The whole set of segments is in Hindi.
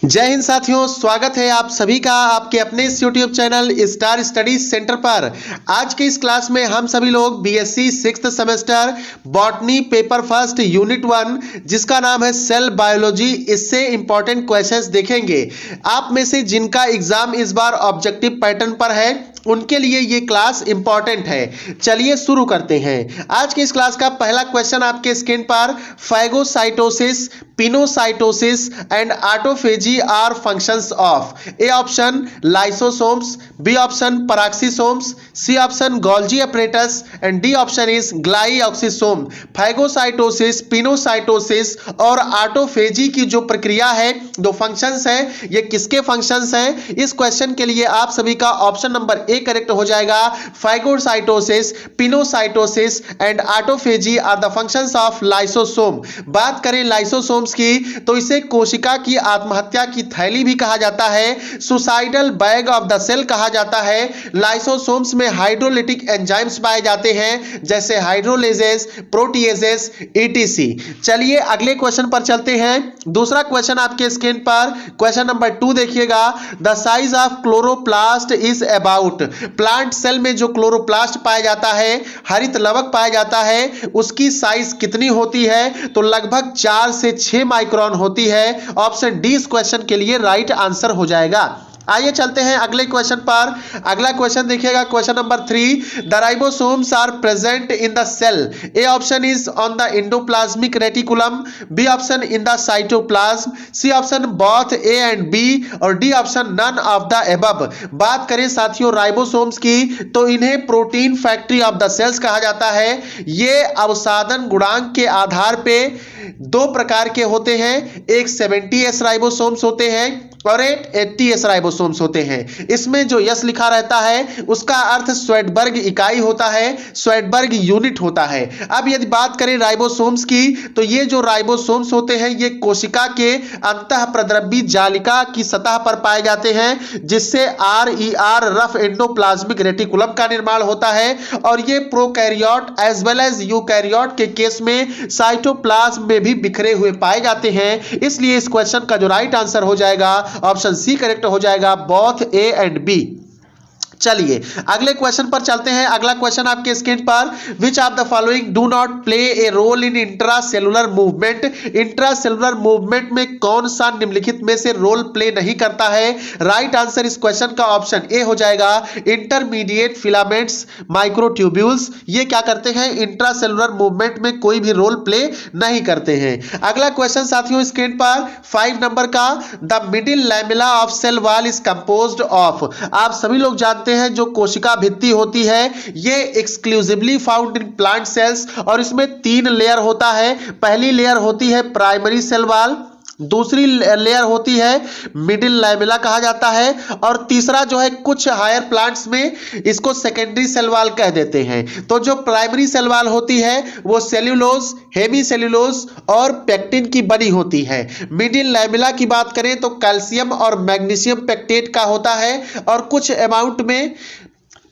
जय हिंद साथियों, स्वागत है आप सभी का आपके अपने इस YouTube channel star study centre पर। आज के इस क्लास में हम सभी लोग BSc 6th semester botany paper first unit 1 जिसका नाम है सेल बायोलॉजी, इससे इंपॉर्टेंट क्वेश्चंस देखेंगे। आप में से जिनका एग्जाम इस बार ऑब्जेक्टिव पैटर्न पर है उनके लिए ये क्लास इंपॉर्टेंट है। चलिए शुरू करते हैं। आज के इस क्लास का पहला क्वेश्चन आपके स्क्रीन पर, phagocytosis, pinocytosis and autophagy are functions of A option lysosomes, B option peroxisomes, C option Golgi apparatus and D option is glyoxysome. Phagocytosis, pinocytosis और ऑटोफेजी की जो प्रक्रिया है, जो फंक्शंस है, ये किसके फंक्शंस हैं? इस क्वेश्चन के लिए आप सभी का ऑप्शन नंबर ए करेक्ट हो जाएगा। Phagocytosis, pinocytosis and autophagy are the functions of lysosome. बात करें लाइसोसोम्स की तो इसे कोशिका की आत्महत्या की थैली भी कहा जाता है, suicidal bag of the cell कहा जाता है। लाइसोसोम्स में हाइड्रोलिटिक एंजाइम्स पाए जाते हैं जैसे हाइड्रोलेजेस, प्रोटीएजेस, ईटीसी। चलिए अगले क्वेश्चन पर चलते हैं। दूसरा क्वेश्चन आपके स्क्रीन पर, क्वेश्चन नंबर 2 देखिएगा। The size of chloroplast is about. Plant cell में जो क्लोरोप्लास्ट पाया जाता है, हरित लवक पाया जाता है, उसकी साइज कितनी होती है? तो लगभग 4 से 6 माइक्रोन होती है। ऑप्शन डी इस क्वेश्चन के लिए राइट आंसर हो जाएगा। आइए चलते हैं अगले क्वेश्चन पर। अगला क्वेश्चन देखिएगा, question number 3। The ribosomes are present in the cell. A option is on the endoplasmic reticulum, B option in the cytoplasm, C option both A and B और D option none of the above. बात करें साथियों राइबोसोम्स की तो इन्हें protein factory of the cells कहा जाता है। ये अवसादन गुणांक के आधार पे 2 प्रकार के होते हैं, एक 70S राइबोसोम्स होते हैं और एक 80S राइबोसोम्स होते हैं। इसमें जो यस लिखा रहता है उसका अर्थ स्वेटबर्ग इकाई होता है, स्वेटबर्ग यूनिट होता है। अब यदि बात करें राइबोसोम्स की तो ये जो राइबोसोम्स होते हैं ये कोशिका के अंतःप्रद्रव्य जालिका की सतह पर पाए जाते हैं, जिससे RER रफ एंडोप्लाज्मिक रेटिकुलम का निर्माण होता है। और ये prokaryote as well as eukaryote के केस में साइटोप्लाज्म में भी बिखरे हुए पाए जाते हैं। इसलिए इस क्वेश्चन का जो राइट आंसर हो जाएगा ऑप्शन सी करेक्ट हो जाएगा, बोथ ए एंड बी। चलिए अगले क्वेश्चन पर चलते हैं। अगला क्वेश्चन आपके स्क्रीन पर, which of the following do not play a role in intracellular movement. Intracellular movement में कौन सा निम्नलिखित में से रोल प्ले नहीं करता है? राइट आंसर इस क्वेश्चन का ऑप्शन ए हो जाएगा, इंटरमीडिएट फिलामेंट्स, माइक्रोट्यूब्यूल्स। ये क्या करते हैं? इंट्रासेलुलर मूवमेंट में कोई भी रोल प्ले नहीं करते हैं। अगला क्वेश्चन साथियों स्क्रीन पर 5 नंबर का, the middle lamella of cell wall is composed of. आप सभी लोग जानते हैं जो कोशिका भित्ति होती है ये exclusively found in plant cells और इसमें 3 लेयर होता है। पहली लेयर होती है प्राइमरी सेल वॉल, दूसरी लेयर होती है मिडिल लैमेला कहा जाता है और तीसरा जो है कुछ हायर प्लांट्स में इसको सेकेंडरी सेल वॉल कह देते हैं। तो जो प्राइमरी सेल वॉल होती है वो सेल्यूलोज, हेमी सेल्यूलोज और पेक्टिन की बनी होती है। मिडिल लैमेला की बात करें तो कैल्शियम और मैग्नीशियम पेक्टेट का होता है और कुछ अमाउंट में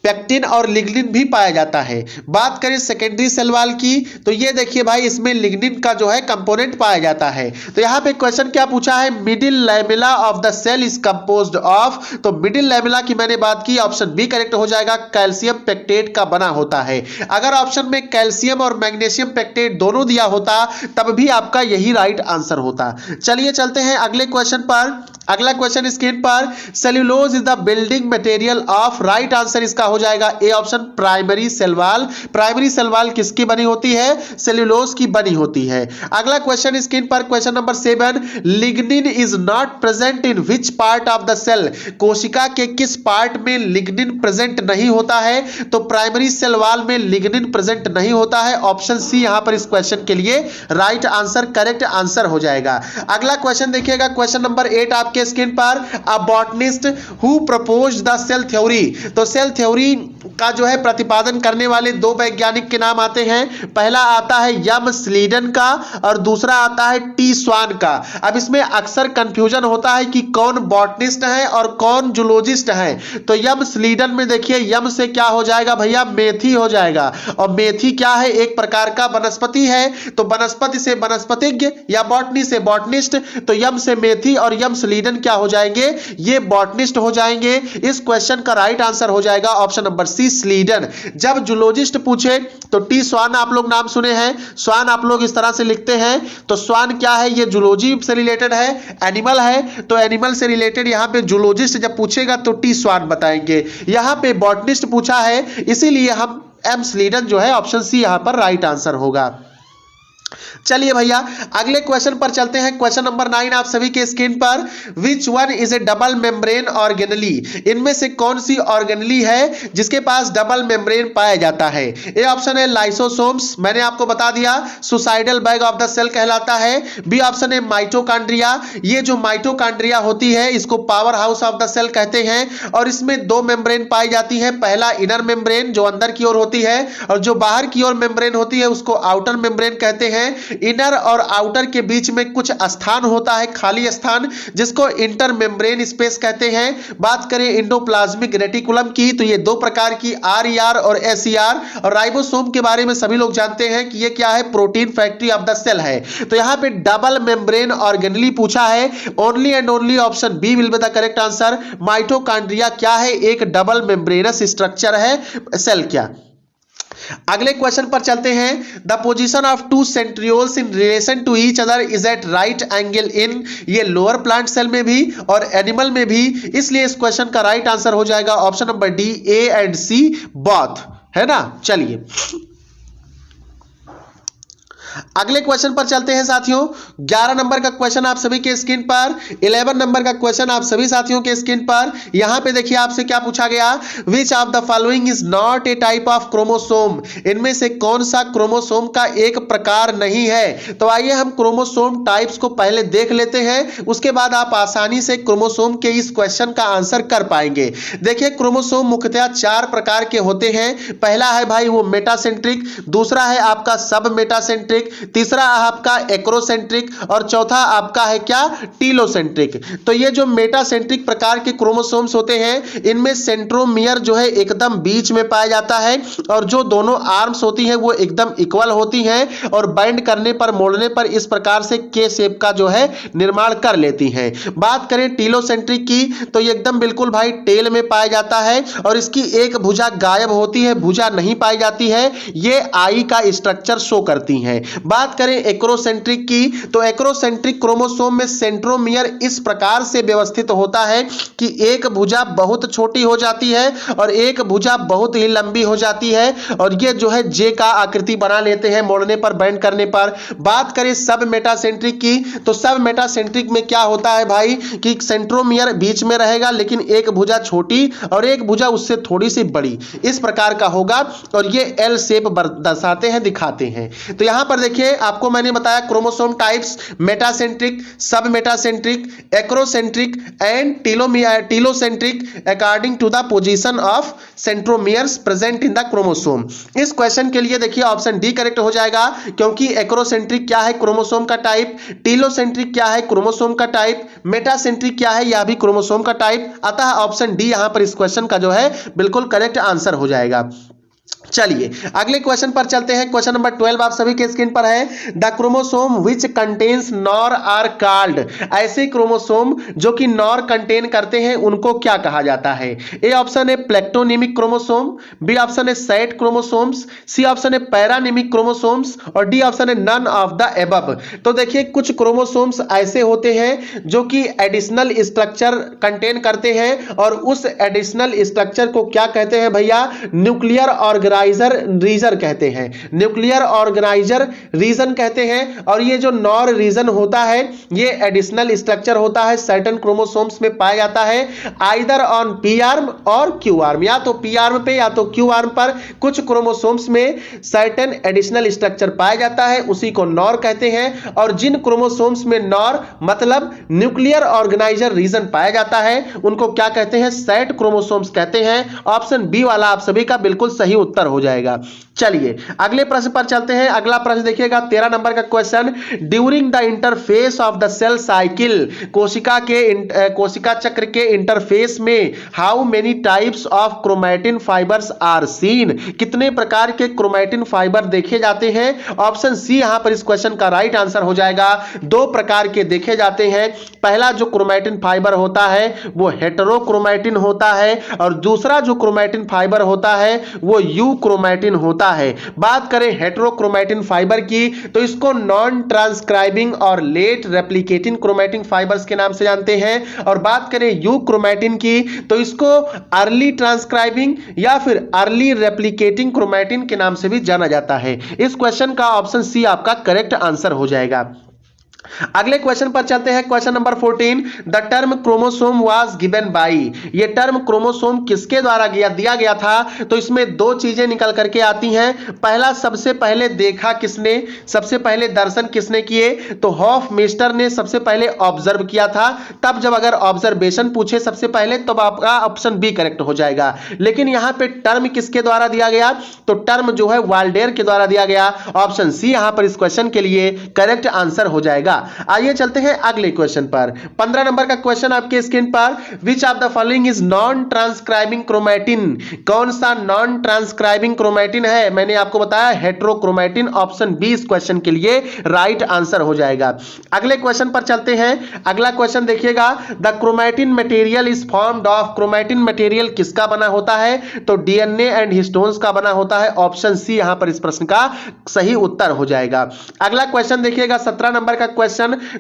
पेक्टिन और लिग्निन भी पाया जाता है। बात करें सेकेंडरी सेल वॉल की तो ये देखिए भाई, इसमें लिग्निन का जो है कंपोनेंट पाया जाता है। तो यहाँ पे क्वेश्चन क्या पूछा है? Middle lamella of the cell is composed of. तो मिडिल लैमेला की मैंने बात की, ऑप्शन बी करेक्ट हो जाएगा, कैल्शियम पेक्टेट का बना होता है। अगर ऑप्शन में कैल्शियम और मैग्नीशियम पेक्टेट दोनों दिया होता तब भी आपका यही राइट आंसर होता। चलिए चलते हैं अगले क्वेश्चन पर। अगला क्वेश्चन स्क्रीन पर, cellulose is the building material of. Right answer इसका हो जाएगा A option, primary cell wall. Primary cell wall किसकी बनी होती है? सेल्यूलोज की बनी होती है। अगला क्वेश्चन स्क्रीन पर, question number 7, lignin is not present in which part of the cell. कोशिका के किस पार्ट में लिग्निन प्रेजेंट नहीं होता है? तो प्राइमरी सेल वॉल में लिग्निन प्रेजेंट नहीं होता है। ऑप्शन सी यहां पर इस क्वेश्चन के लिए राइट आंसर, करेक्ट आंसर हो जाएगा। अगला क्वेश्चन देखिएगा, क्वेश्चन नंबर 8 आपके स्क्रीन पर, a botanist who proposed the cell theory. तो सेल थ्योरी का जो है प्रतिपादन करने वाले 2 वैज्ञानिक के नाम आते हैं। पहला आता है यम स्लीडन का और दूसरा आता है टी स्वान का। अब इसमें अक्सर कंफ्यूजन होता है कि कौन बॉटनिस्ट है और कौन जूलॉजिस्ट है। तो यम स्लीडन में देखिए, यम से क्या हो जाएगा भैया? मेथी हो जाएगा। और मेथी क्या है? एक प्रकार का वनस्पति है। तो वनस्पति से वनस्पतिज्ञ या बॉटनी से बॉटनिस्ट। तो यम से मेथी और यम स्लीडन स्लीडन क्या हो जाएंगे? ये बॉटनिस्ट हो जाएंगे। इस क्वेश्चन का राइट आंसर हो जाएगा ऑप्शन नंबर सी, स्लीडन। जब जूलॉजिस्ट पूछे तो टी स्वान आप लोग नाम सुने हैं, स्वान आप लोग इस तरह से लिखते हैं, तो स्वान क्या है? ये जूलॉजी से रिलेटेड है, एनिमल है, तो एनिमल से रिलेटेड यहां पे जूलॉजिस्ट जब पूछेगा तो टी स्वान बताएंगे। यहां पे बॉटनिस्ट पूछा है, इसीलिए हम एम स्लीडन जो है ऑप्शन सी यहां पर राइट आंसर होगा। चलिए भैया अगले क्वेश्चन पर चलते हैं। क्वेश्चन नंबर 9 आप सभी के स्क्रीन पर, which one is A double membrane organelle? इनमें से कौन सी ऑर्गेनली है जिसके पास डबल मेम्ब्रेन पाया जाता है? ए ऑप्शन है लाइसोसोम्स, मैंने आपको बता दिया suicidal bag of the cell कहलाता है। बी ऑप्शन है माइटोकॉन्ड्रिया, ये जो माइटोकॉन्ड्रिया होती है इसको power house of the cell कहते हैं और इसमें दो मेम्ब्रेन पाई जाती है, पहला इनर मेम्ब्रेन जो अंदर की ओर होती है और जो बाहर की ओर मेम्ब्रेन होती है उसको आउटर मेम्ब्रेन कहते हैं। इनर और आउटर के बीच में कुछ स्थान होता है, खाली स्थान, जिसको इंटर मेम्ब्रेन स्पेस कहते हैं। बात करें एंडोप्लाज्मिक रेटिकुलम की तो ये दो प्रकार की RER और SER, और राइबोसोम के बारे में सभी लोग जानते हैं कि ये क्या है? Protein factory of the cell है। तो यहां पे डबल मेम्ब्रेन ऑर्गेनली पूछा है, only and only option B will be the correct answer. Mitochondria क्या है? एक डबल मेम्ब्रेनस स्ट्रक्चर है सेल क्या। अगले क्वेश्चन पर चलते हैं। The position of two centrioles in relation to each other is at right angle in, ये लोअर प्लांट सेल में भी और एनिमल में भी, इसलिए इस क्वेश्चन का राइट आंसर हो जाएगा option number D, A and C both, है ना। चलिए अगले क्वेश्चन पर चलते हैं साथियों। 11 नंबर का क्वेश्चन आप सभी के स्क्रीन पर, 11 नंबर का क्वेश्चन आप सभी साथियों के स्क्रीन पर। यहां पे देखिए आपसे क्या पूछा गया, विच of the following is not a type of chromosome? इनमें से कौन सा क्रोमोसोम का एक प्रकार नहीं है? तो आइए हम क्रोमोसोम टाइप्स को पहले देख लेते हैं, उसके बाद आप आसानी से क्रोमोसोम के इस क्वेश्चन का आंसर कर पाएंगे। देखिए क्रोमोसोम मुख्यतः 4 प्रकार के होते हैं। पहला है भाई वो मेटासेंट्रिक, दूसरा है आपका सब मेटासेंट्रिक, तीसरा आपका एक्रोसेंट्रिक और चौथा आपका है क्या? टीलोसेंट्रिक। तो ये जो मेटासेंट्रिक प्रकार के क्रोमोसोम्स होते हैं इनमें सेंट्रोमियर जो है एकदम बीच में पाया जाता है और जो दोनों आर्म्स होती हैं वो एकदम इक्वल होती हैं और बाइंड करने पर, मोड़ने पर इस प्रकार से के शेप का जो है निर्माण कर लेती हैं। बात करें टीलोसेंट्रिक की तो ये एकदम बिल्कुल भाई टेल में पाया जाता है और इसकी एक भुजा गायब होती है, भुजा नहीं पाई जाती है, ये आई का स्ट्रक्चर शो करती हैं। बात करें एक्रोसेंट्रिक की तो एक्रोसेंट्रिक क्रोमोसोम में सेंट्रोमियर इस प्रकार से व्यवस्थित होता है कि एक भुजा बहुत छोटी हो जाती है और एक भुजा बहुत ही लंबी हो जाती है और ये जो है जे का आकृति बना लेते हैं मोड़ने पर, बैंड करने पर। बात करें सब मेटासेंट्रिक की तो सब मेटासेंट्रिक में क्या होता है भाई कि सेंट्रोमियर बीच में रहेगा लेकिन एक भुजा छोटी और एक भुजा उससे थोड़ी सी बड़ी, इस प्रकार का होगा और ये एल शेप दर्शाते हैं, दिखाते हैं। तो यहां पर देखिए आपको मैंने बताया chromosome types metacentric, submetacentric, acrocentric and telocentric according to the position of centromeres present in the chromosome. इस क्वेश्चन के लिए देखिए ऑप्शन डी करेक्ट हो जाएगा क्योंकि एक्रोसेंट्रिक क्या है? क्रोमोसोम का टाइप। टीलोसेंट्रिक क्या है? क्रोमोसोम का टाइप। मेटासेंट्रिक क्या है? यह भी क्रोमोसोम का टाइप। अतः ऑप्शन डी यहां पर इस क्वेश्चन का जो है बिल्कुल करेक्ट आंसर हो जाएगा। चलिए अगले क्वेश्चन पर चलते हैं। क्वेश्चन नंबर 12 आप सभी के स्क्रीन पर है। The chromosome which contains NOR are called, ऐसे क्रोमोसोम जो कि नॉर कंटेन करते हैं उनको क्या कहा जाता है? ए ऑप्शन है प्लेक्टोनिमिक क्रोमोसोम, बी ऑप्शन है सेट क्रोमोसोम्स, सी ऑप्शन है पैरानिमिक क्रोमोसोम्स और डी ऑप्शन है नन ऑफ द एबव। तो देखिए कुछ क्रोमोसोम्स ऐसे होते हैं जो कि एडिशनल स्ट्रक्चर कंटेन करते हैं और उस एडिशनल स्ट्रक्चर को क्या कहते हैं भैया? न्यूक्लियर ऑर्गेनाइजर रीजन कहते हैं, न्यूक्लियर ऑर्गेनाइजर रीजन कहते हैं। और ये जो नॉर रीजन होता है ये एडिशनल स्ट्रक्चर होता है, सर्टेन क्रोमोसोम्स में पाया जाता है आइदर ऑन पी आर्म और क्यू आर्म, या तो पी आर्म पे या तो क्यू आर्म पर कुछ क्रोमोसोम्स में सर्टेन एडिशनल स्ट्रक्चर पाया जाता है, उसी को नॉर कहते हैं। और जिन क्रोमोसोम्स में नॉर मतलब न्यूक्लियर ऑर्गेनाइजर रीजन पाया जाता है उनको क्या कहते हैं? सेट क्रोमोसोम्स कहते हैं। ऑप्शन बी वाला आप सभी का बिल्कुल सही उत्तर हो जाएगा। चलिए अगले प्रश्न पर चलते हैं। अगला प्रश्न देखिएगा 13 नंबर का question, during the interphase of the cell cycle, कोशिका चक्र के इंटरफेस में how many types of chromatin fibres are seen, कितने प्रकार के क्रोमैटिन फाइबर देखे जाते हैं? ऑप्शन सी यहां पर इस क्वेश्चन का राइट आंसर हो जाएगा। 2 प्रकार के देखे जाते हैं। पहला जो क्रोमैटिन फाइबर होता है वो हेटेरोक्रोमैटिन होता है और दूसरा जो क्रोमैटिन फाइबर होता है वो यूक्रोमैटिन होता है। बात करें हेटेरोक्रोमैटिन फाइबर की तो इसको नॉन ट्रांसक्राइबिंग और लेट रेप्लिकेटिंग क्रोमैटिन फाइबर्स के नाम से जानते हैं, और बात करें यूक्रोमैटिन की तो इसको अर्ली ट्रांसक्राइबिंग या फिर अर्ली रेप्लिकेटिंग क्रोमैटिन के नाम से भी जाना जाता है। इस क्वेश्चन का ऑप्शन सी आपका करेक्ट आंसर हो जाएगा। अगले क्वेश्चन पर चलते हैं। Question number 14, the term chromosome was given by, ये टर्म क्रोमोसोम किसके द्वारा दिया गया था? तो इसमें 2 चीजें निकल करके आती हैं। पहला, सबसे पहले देखा किसने, सबसे पहले दर्शन किसने किए? तो हॉफमेस्टर ने सबसे पहले ऑब्जर्व किया था। तब जब अगर ऑब्जर्वेशन पूछे सबसे पहले तो आपका ऑप्शन बी करेक्ट हो जाएगा। लेकिन यहां पे टर्म किसके द्वारा दिया गया? तो टर्म जो है वाल्डेयर के द्वारा दिया गया। ऑप्शन सी यहां पर इस क्वेश्चन के लिए करेक्ट आंसर हो जाएगा। आइए चलते हैं अगले क्वेश्चन पर। 15 नंबर का क्वेश्चन आपके स्क्रीन पर, which of the following is non transcribing chromatin, कौन सा नॉन ट्रांसक्राइबिंग क्रोमैटिन है? मैंने आपको बताया हेटेरोक्रोमैटिन। ऑप्शन बी इस क्वेश्चन के लिए राइट आंसर हो जाएगा। अगले क्वेश्चन पर चलते हैं। अगला क्वेश्चन देखिएगा, the chromatin material is formed of, chromatin material किसका बना होता है? तो डीएनए एंड हिस्टोन्स का बना होता है। ऑप्शन सी यहां पर इस प्रश्न का सही उत्तर हो जाएगा। अगला क्वेश्चन देखिएगा 17 नंबर का question,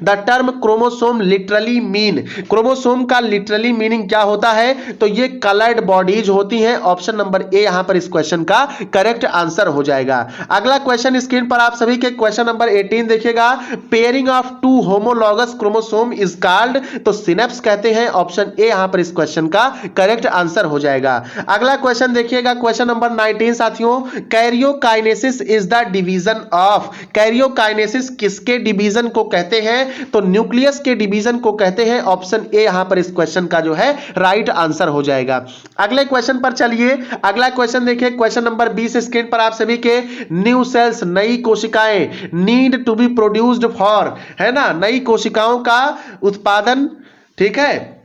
the term chromosome literally mean, chromosome का लिटरली मीनिंग क्या होता है? तो ये कलर्ड बॉडीज होती हैं। ऑप्शन नंबर ए यहां पर इस क्वेश्चन का करेक्ट आंसर हो जाएगा। अगला क्वेश्चन स्क्रीन पर आप सभी के क्वेश्चन नंबर 18 देखिएगा, pairing of 2 homologous chromosome is called, तो सिनेप्स कहते हैं। ऑप्शन ए यहां पर इस क्वेश्चन का करेक्ट आंसर हो जाएगा। अगला क्वेश्चन देखिएगा क्वेश्चन नंबर 19 साथियों, karyokinesis is the division of, karyokinesis किसके डिवीजन को कहते हैं? तो न्यूक्लियस के डिवीजन को कहते हैं। ऑप्शन ए यहां पर इस क्वेश्चन का जो है राइट आंसर हो जाएगा। अगले क्वेश्चन पर चलिए। अगला क्वेश्चन देखिए क्वेश्चन नंबर 20 स्क्रीन पर आप सभी के, न्यू सेल्स, नई कोशिकाएं, need to be produced for, है ना, नई कोशिकाओं का उत्पादन, ठीक है,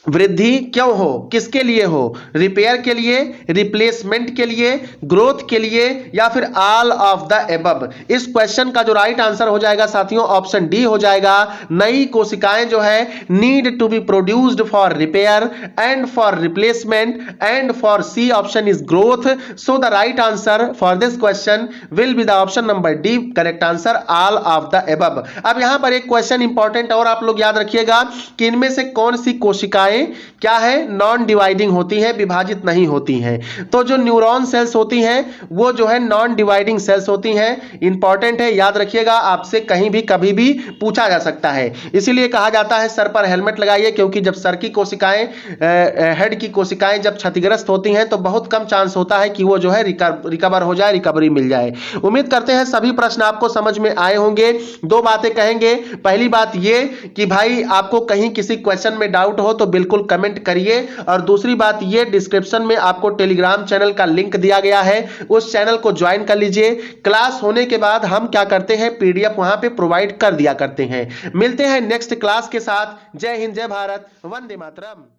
वृद्धि क्यों हो, किसके लिए हो? रिपेयर के लिए, रिप्लेसमेंट के लिए, ग्रोथ के लिए, या फिर ऑल ऑफ द एबव? इस क्वेश्चन का जो राइट आंसर हो जाएगा साथियों ऑप्शन डी हो जाएगा। नई कोशिकाएं जो है need to be produced for repair and for replacement and for C option is growth. So the right answer for this question will be the option number D, correct answer all of the above. अब यहां पर एक क्वेश्चन इंपॉर्टेंट और आप लोग याद रखिएगा कि इनमें से कौन सी कोशिकाएं क्या है, नॉन डिवाइडिंग होती हैं, विभाजित नहीं होती हैं। तो जो न्यूरॉन सेल्स होती हैं वो जो है नॉन डिवाइडिंग सेल्स होती हैं। इंपॉर्टेंट है, याद रखिएगा, आपसे कहीं भी कभी भी पूछा जा सकता है। इसीलिए कहा जाता है सर पर हेलमेट लगाइए, क्योंकि जब सर की कोशिकाएं, हेड की कोशिकाएं जब क्षतिग्रस्त होती हैं तो बहुत कम चांस होता है कि वो जो है रिकवर हो जाए, रिकवरी मिल जाए। उम्मीद करते हैं सभी प्रश्न आपको समझ में आए होंगे। 2 बातें कहेंगे। पहली बात ये कि भाई आपको कहीं किसी क्वेश्चन में डाउट हो तो बिल्कुल कमेंट करिए, और दूसरी बात ये, डिस्क्रिप्शन में आपको टेलीग्राम चैनल का लिंक दिया गया है, उस चैनल को ज्वाइन कर लीजिए। क्लास होने के बाद हम क्या करते हैं, पीडीएफ वहां पे प्रोवाइड कर दिया करते हैं। मिलते हैं नेक्स्ट क्लास के साथ। जय हिंद, जय भारत, वंदे मातरम।